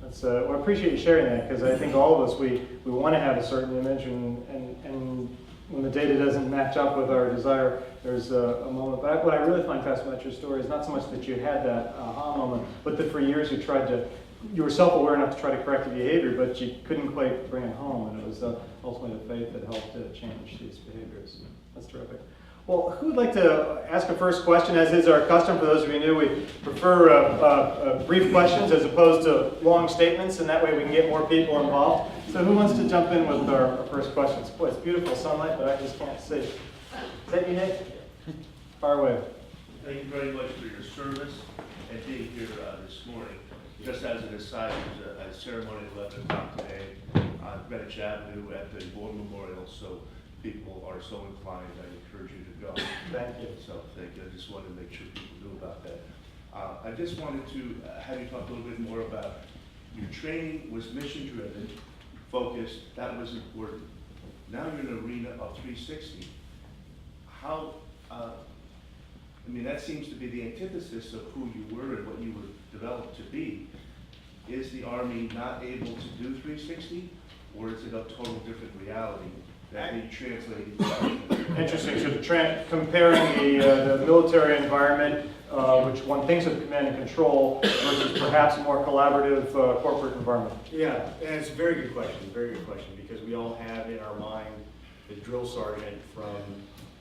That's, well, I appreciate you sharing that, because I think all of us, we want to have a certain image, and when the data doesn't match up with our desire, there's a moment. But what I really find fascinating about your story is not so much that you had that aha moment, but that for years you were self-aware enough to try to correct the behavior, but you couldn't quite bring it home, and it was ultimately the faith that helped to change these behaviors. That's terrific. Well, who would like to ask a first question? As is our custom, for those of you new, we prefer brief questions as opposed to long statements, and that way we can get more people involved. So who wants to jump in with our first questions? Boy, it's beautiful sunlight, but I just can't see. Is that you, Nick? Far away. Thank you very much for your service and being here this morning. Just as an aside, there's a ceremony at 11 o'clock today on Greenwich Avenue at the War Memorial, so people are so inclined, I encourage you to go. Thank you. So thank you. I just wanted to make sure people knew about that. I just wanted to have you talk a little bit more about your training was mission-driven, focused, that was important. Now you're in an arena of 360. How, that seems to be the antithesis of who you were and what you were developed to be. Is the Army not able to do 360, or is it a total different reality that we translate? Interesting. So comparing the military environment, which one thinks of command and control, versus perhaps a more collaborative corporate environment. Yeah, and it's a very good question, because we all have in our mind the drill sergeant from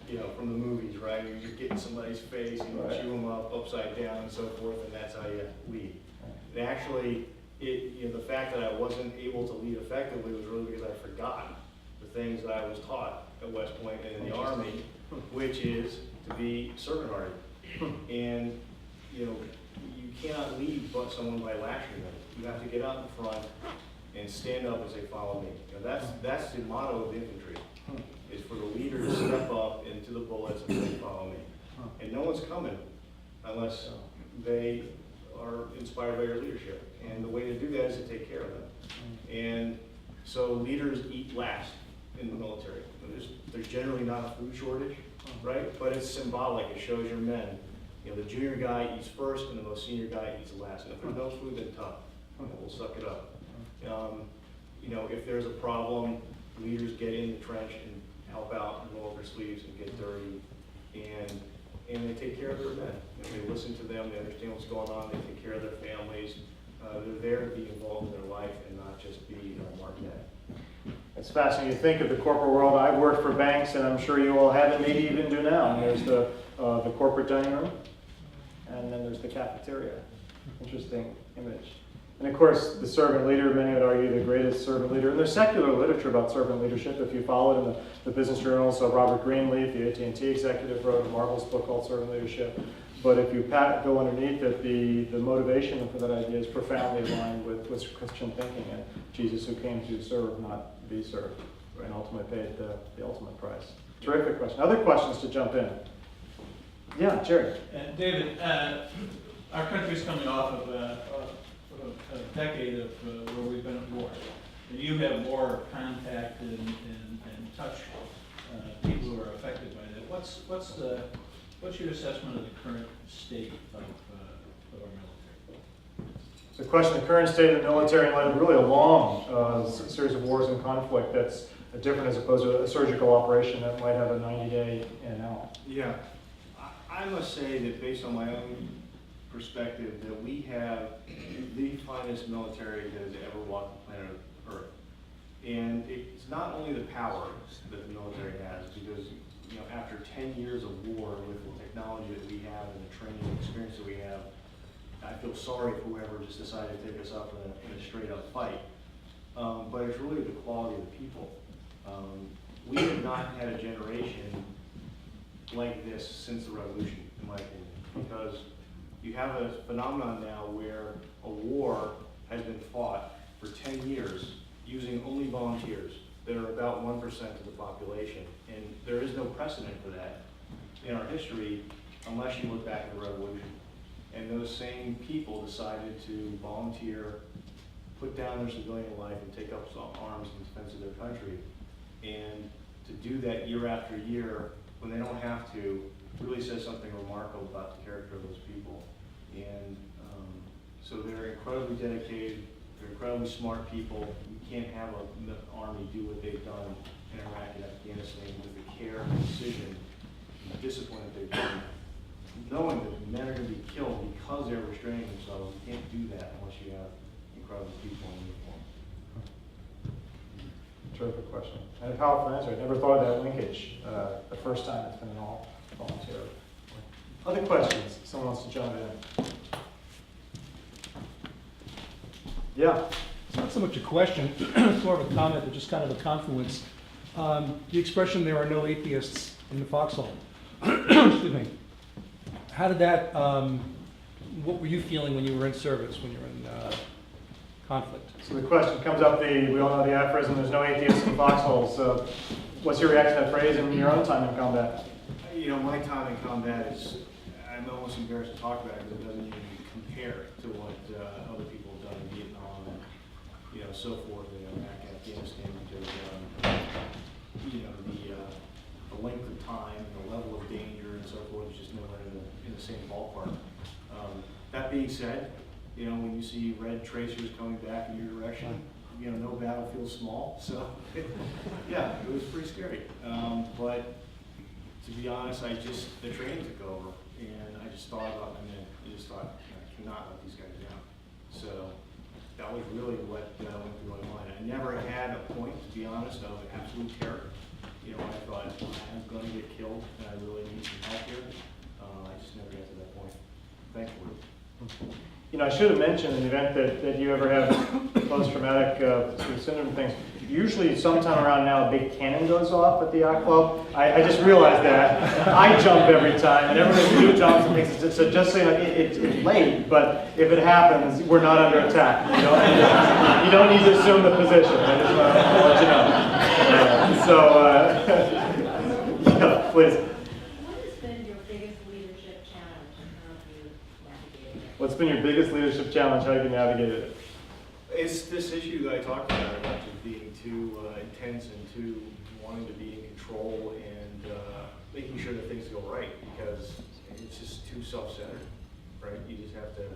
the movies, right? You're just getting somebody's face, and you chew them up upside down and so forth, and that's how you lead. And actually, the fact that I wasn't able to lead effectively was really because I forgot the things that I was taught at West Point and in the Army, which is to be servant-hearted. And you cannot lead but someone by lashing them. You have to get out in front and stand up and say, "Follow me." That's the motto of the infantry. Is for the leader to step up into the bullets and say, "Follow me." And no one's coming unless they are inspired by your leadership. And the way to do that is to take care of them. And so leaders eat last in the military. There's generally not a food shortage, right? But it's symbolic. It shows your men. The junior guy eats first, and the most senior guy eats last. And if there's no food, then tough. We'll suck it up. If there's a problem, leaders get in the trench and help out and roll up their sleeves and get dirty. And and they take care of their men. They listen to them, they understand what's going on, they take care of their families. They're there to be involved in their life and not just be Marquette. It's fascinating to think of the corporate world. I've worked for banks, and I'm sure you all have, and maybe even do now. And there's the corporate dining room, and then there's the cafeteria. Interesting image. And of course, the servant leader, many would argue the greatest servant leader. And there's secular literature about servant leadership. If you follow it in the business journals, so Robert Greenleaf, the AT&T executive, wrote a marvelous book called Servant Leadership. But if you go underneath it, the motivation for that idea is profoundly aligned with Christian thinking and Jesus, who came to serve, not be served, and ultimately paid the ultimate price. Terrific question. Other questions to jump in? Yeah, Jerry. David, our country's coming off of a decade of where we've been at war. And you have more contact and touch people who are affected by that. What's your assessment of the current state of our military? The question, the current state of the military, in light of really a long series of wars and conflict that's different as opposed to a surgical operation that might have a 90-day in and out. Yeah, I must say that based on my own perspective, that we have the finest military that has ever walked the planet Earth. And it's not only the power that the military has, because after 10 years of war with the technology that we have and the training experience that we have, I feel sorry for whoever just decided to take us up in a straight up fight. But it's really the quality of the people. We have not had a generation like this since the revolution, in my opinion, because you have a phenomenon now where a war has been fought for 10 years using only volunteers. That are about 1% of the population, and there is no precedent for that in our history unless you look back at the revolution. And those same people decided to volunteer, put down their civilian life, and take up arms in defense of their country. And to do that year after year when they don't have to really says something remarkable about the character of those people. And so they're incredibly dedicated, they're incredibly smart people. You can't have an army do what they've done in Iraq and Afghanistan with the care and precision and discipline that they've done, knowing that men are going to be killed because they're restraining themselves. You can't do that unless you have incredible people in uniform. Terrific question. And a powerful answer. I never thought of that linkage the first time it's been an all volunteer. Other questions? Someone wants to jump in? Yeah. It's not so much a question, it's more of a comment, but just kind of a confluence. The expression, there are no atheists in the foxhole. Excuse me. How did that, what were you feeling when you were in service, when you were in conflict? So the question comes up, we all know the aphorism, there's no atheists in foxholes. So what's your reaction to that phrase in your own time in combat? My time in combat is, I'm almost embarrassed to talk about it because it doesn't even compare to what other people have done in Vietnam and so forth in Iraq and Afghanistan, because the length of time, the level of danger, and so forth is just nowhere in the same ballpark. That being said, when you see red tracers coming back in your direction, no battle feels small. So, yeah, it was pretty scary. But to be honest, the training took over, and I just thought about my men. I just thought, I cannot let these guys down. So that was really what went through my mind. I never had a point, to be honest, of absolute terror. I thought, I'm going to get killed, and I really need some help here. I just never got to that point, thankfully. I should have mentioned in the event that you ever have post-traumatic syndrome things, usually sometime around now a big cannon goes off at the yacht club. I just realized that. I jump every time, and everybody who jumps and thinks so just so you know, it's late, but if it happens, we're not under attack. You don't need to assume the position. I just want to let you know. Yeah, please. What's been your biggest leadership challenge? How have you navigated it? It's this issue that I talked about just being too intense and too wanting to be in control and making sure that things go right, because it's just too self-centered, right? You just have to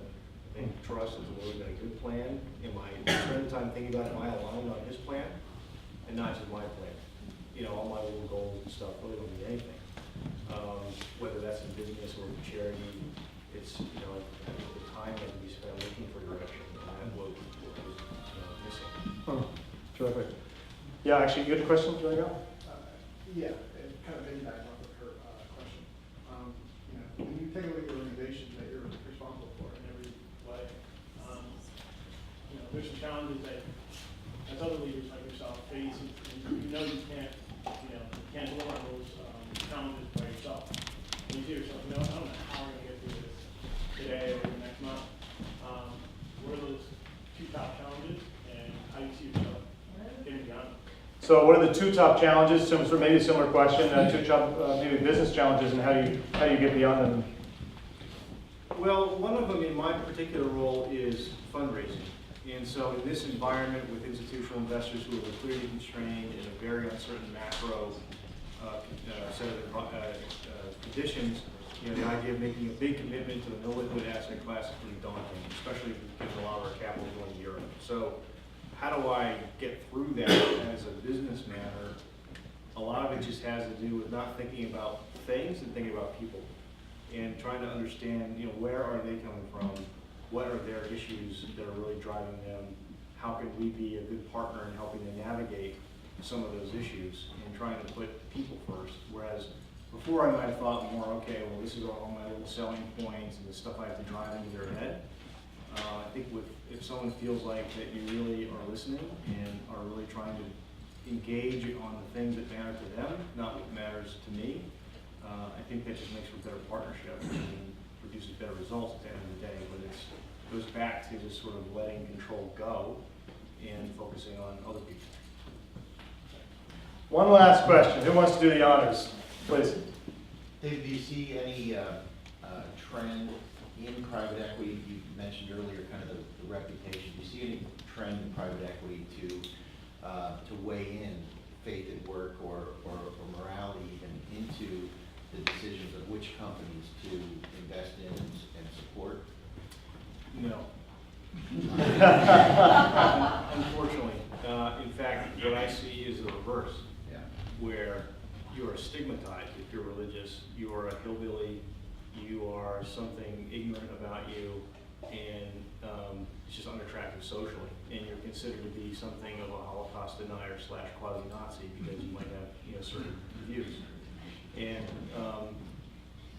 trust that the Lord's got a good plan. Am I spending time thinking about, am I aligned on His plan and not just my plan? All my little goals and stuff really don't mean anything. whether that's in business or charity. It's, the time that we spend looking for direction, and what was missing. Terrific. Yeah, actually, you had a question? Do you want to go? Yeah, and kind of piggyback on her question. When you take a look at the organization that you're responsible for in every way, there's some challenges that as other leaders like yourself face, and you can't deliver on those challenges by yourself. And you see yourself, I don't know how we're going to get through this today or the next month. What are those two top challenges, and how do you see yourself getting beyond them? So what are the two top challenges? Maybe a similar question. Two top maybe business challenges, and how do you get beyond them? Well, one of them in my particular role is fundraising. And so in this environment with institutional investors who are liquidity constrained in a very uncertain macro set of conditions, the idea of making a big commitment to the no liquid asset class is pretty daunting, especially given a lot of our capital going to Europe. So how do I get through that as a business matter? A lot of it just has to do with not thinking about things and thinking about people, and trying to understand, where are they coming from? What are their issues that are really driving them? How can we be a good partner in helping them navigate some of those issues, and trying to put people first? Whereas before I might have thought more, okay, well, this is all my little selling points and the stuff I have to drive into their head. I think if someone feels like that you really are listening and are really trying to engage on the things that matter to them, not what matters to me, I think that just makes for a better partnership and produces better results at the end of the day. But it goes back to just sort of letting control go and focusing on other people. One last question. Who wants to do the honors? Please. David, do you see any trend in private equity? You mentioned earlier kind of the reputation. Do you see any trend in private equity to weigh in faith at work or morality even into the decisions of which companies to invest in and support? No. Unfortunately. In fact, what I see is the reverse, where you are stigmatized if you're religious, you are a hillbilly, you are something ignorant about you, and it's just unattractive socially, and you're considered to be something of a Holocaust denier / quasi-Nazi because you might have certain views. And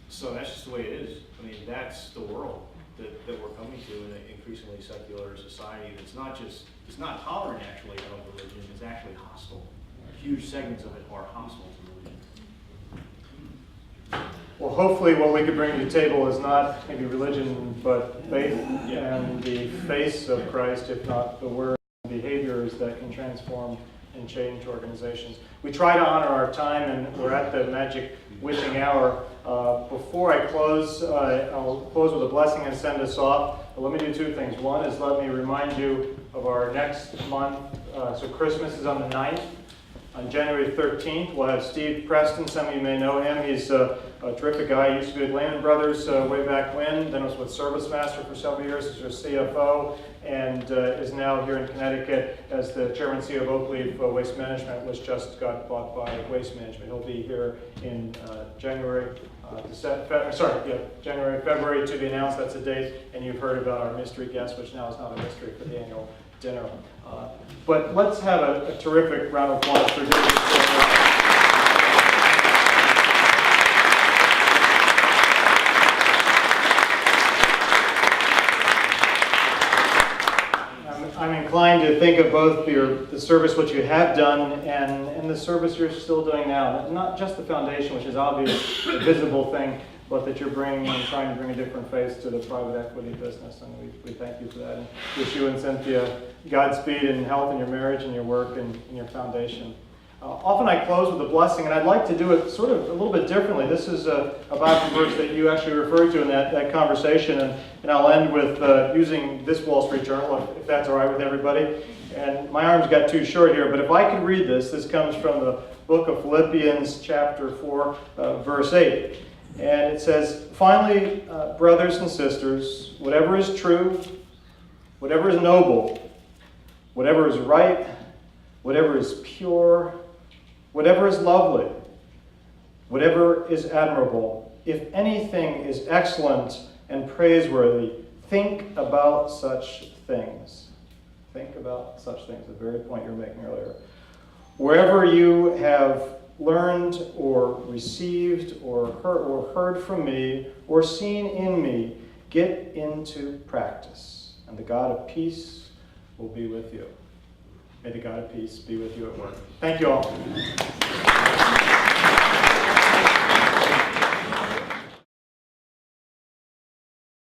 so that's just the way it is. I mean, that's the world that we're coming to in an increasingly secular society. It's not tolerant actually of religion, it's actually hostile. Huge segments of it are hostile to religion. Well, hopefully what we could bring to the table is not maybe religion, but faith and the face of Christ, if not the word and behaviors that can transform and change organizations. We try to honor our time, and we're at the magic witching hour. Before I close, I'll close with a blessing and send us off. But let me do two things. One is let me remind you of our next month. So Christmas is on the 9th. On January 13th, we'll have Steve Preston. Some of you may know him. He's a terrific guy. He used to be with Lehman Brothers way back when, then was with ServiceMaster for several years as their CFO, and is now here in Connecticut as the Chairman and CEO of Oakleaf Waste Management, which just got bought by Waste Management. He'll be here in January, February to be announced. That's a date, and you've heard about our mystery guest, which now is not a mystery for the annual dinner. But let's have a terrific round of applause for David. I'm inclined to think of both the service which you have done and the service you're still doing now. Not just the foundation, which is obvious, a visible thing, but that you're bringing and trying to bring a different face to the private equity business. And we thank you for that. And wish you and Cynthia Godspeed and health in your marriage and your work and in your foundation. Often I close with a blessing, and I'd like to do it sort of a little bit differently. This is a Bible verse that you actually referred to in that conversation, and I'll end with using this Wall Street Journal, if that's all right with everybody. And my arms got too short here, but if I could read this, this comes from the book of Philippians chapter 4, verse 8. And it says, "Finally, brothers and sisters, whatever is true, whatever is noble, whatever is right, whatever is pure, whatever is lovely, whatever is admirable, if anything is excellent and praiseworthy, think about such things. Think about such things, the very point you were making earlier. Wherever you have learned or received or heard from me or seen in me, get into practice, and the God of peace will be with you. May the God of peace be with you at work. Thank you all.